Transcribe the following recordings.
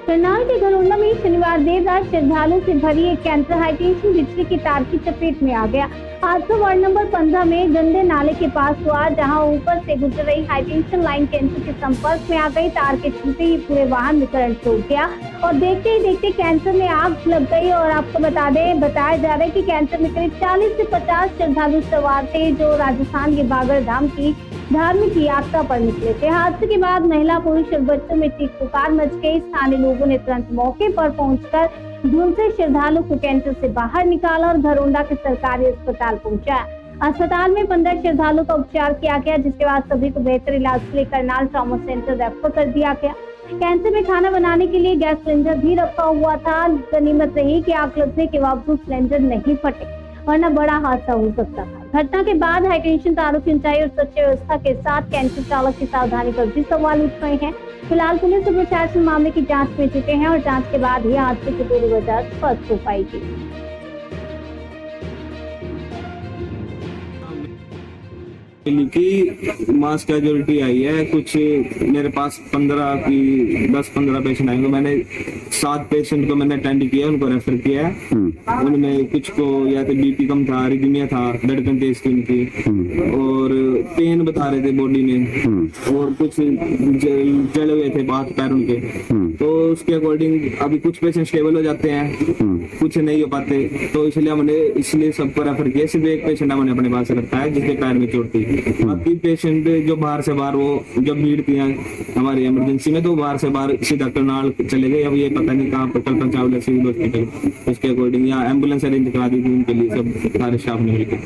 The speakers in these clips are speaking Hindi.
करनाल के घरोंडा में शनिवार देर रात श्रद्धालुओं से भरी एक कैंटर हाईटेंशन बिजली की तार की चपेट में आ गया। हादसा वार्ड नंबर 15 में गंदे नाले के पास हुआ, जहां ऊपर से गुजर रही हाईटेंशन लाइन कैंटर के संपर्क में आ गई। तार के छूते ही पूरे वाहन में करंट छूट गया और देखते ही देखते कैंटर में आग लग गई। और आपको बताया जा रहा है कि कैंटर में करीब 40 से 50 श्रद्धालु सवार थे, जो राजस्थान के बागर धाम की धार्मिक यात्रा पर निकले थे। हादसे के बाद महिला, पुरुष और बच्चों में चीख पुकार मच गई। स्थानीय लोगों ने तुरंत मौके पर पहुंचकर झुलसे श्रद्धालु को कैंटर से बाहर निकाला और घरोंडा के सरकारी अस्पताल पहुंचाया। अस्पताल में 15 श्रद्धालुओं का उपचार किया गया, जिसके बाद सभी को बेहतर इलाज के लिए करनाल ट्रॉमा सेंटर रेफर कर दिया गया। कैंटर में खाना बनाने के लिए गैस सिलेंडर भी रखा हुआ था। गनीमत रही कि आग लगने के बावजूद सिलेंडर नहीं फटे, वरना बड़ा हादसा हो सकता था। घटना के बाद हाईटेंशन तारों की ऊंचाई और सुरक्षा व्यवस्था के साथ कैंटर चालक की सावधानी पर भी सवाल उठ रहे हैं। फिलहाल पुलिस और प्रशासन मामले की जांच में जुटे हैं और जांच के बाद ही हादसे की पूरी वजह स्पष्ट हो पाएगी। की मास कैजुअलिटी आई है। कुछ मेरे पास 10-15 पेशेंट आएंगे। मैंने 7 पेशेंट को मैंने अटेंड किया, उनको रेफर किया है। उनमें कुछ को या तो बीपी कम था, रिदमिया था, धड़कन तेज थी उनकी, और पेन बता रहे थे बॉडी में, और कुछ जले हुए थे हाथ पैर उनके। तो उसके अकॉर्डिंग अभी कुछ पेशेंट स्टेबल हो जाते हैं, कुछ नहीं हो पाते, तो इसलिए सबको रेफर किया। सिर्फ एक पेशेंट हमने अपने पास रखा है जिसके पैर में चोट थी। बाकी पेशेंट जो बाहर से बाहर, वो जब भीड़ थी हमारी इमरजेंसी में, तो बाहर से बाहर सीधा करनाल चले गए। अब ये पता नहीं कहाँ पर, कल्पना चावला सिविल हॉस्पिटल, उसके अकॉर्डिंग यहाँ एम्बुलेंस अरेंज करा दी थी उनके लिए, सब सारे स्टाफ ने मिलकर।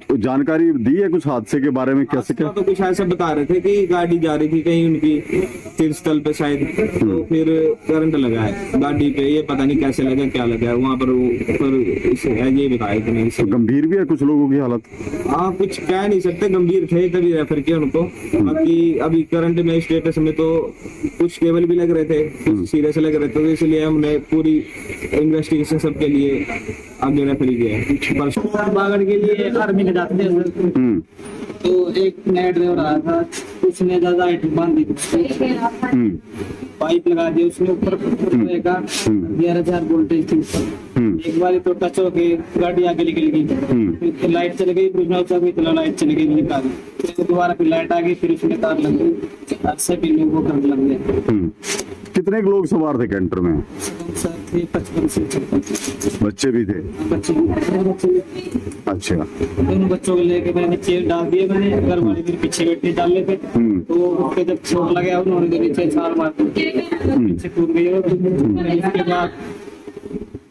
कुछ जानकारी दी है कुछ हादसे के बारे में? कैसे क्या? तो कुछ ऐसे बता रहे थे कि गाड़ी जा रही थी कहीं उनकी तीर्थस्थल पे शायद, तो फिर करंट लगा है गाड़ी पे। ये पता नहीं कैसे लगा, क्या लगा वहाँ पर, ये बताया कि नहीं। तो गंभीर भी है कुछ लोगों की हालत? हाँ, कुछ कह नहीं सकते, गंभीर थे तभी रेफर किया उनको। बाकी अभी करंट में स्टेटस में तो कुछ केबल भी लग रहे थे, कुछ सीरियस लग रहे थे, तो इसलिए हमने पूरी इन्वेस्टिगेशन सबके लिए आगे रेफर किया है। बागड़ के लिए आर्मी के जाते हैं, तो एक नया ड्राइवर आया था, उसने ज्यादा हाइट बांध दी, पाइप लगा दिया उसने ऊपर 11,000 वोल्टेज थी। एक बार तो टच हो गई, गाड़ी आगे निकल गई, फिर लाइट चली गई, फिर लाइट चली गई, निकाल फिर दोबारा फिर लाइट आ गई, फिर उसमें तार लग गई, अच्छे भी लोग वो करने लग गए। कितने लोग सवार थे कैंटर में? 55 से 56 बच्चे भी थे? बच्चे। अच्छा, दोनों बच्चों को लेके मैंने नीचे डाल दिए। मैंने घर वाले मेरे पीछे बैठे डाल लेते, तो उसके जब चोट लगा उन्होंने नीचे छाल मार पीछे कूद गई। और इसके बाद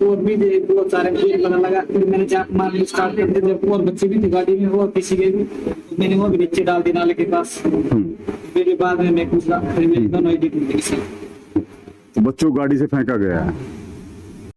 और भी बहुत सारे पता लगा, फिर मैंने चाक मारनी स्टार्ट कर दी। जब और बच्चे भी थे गाड़ी में, वो किसी के भी, मैंने वो भी नीचे डाल दी नाले के पास। फिर बाद में मैं कूदा, फिर मेरी दोनों ही। बच्चों गाड़ी से फेंका गया है?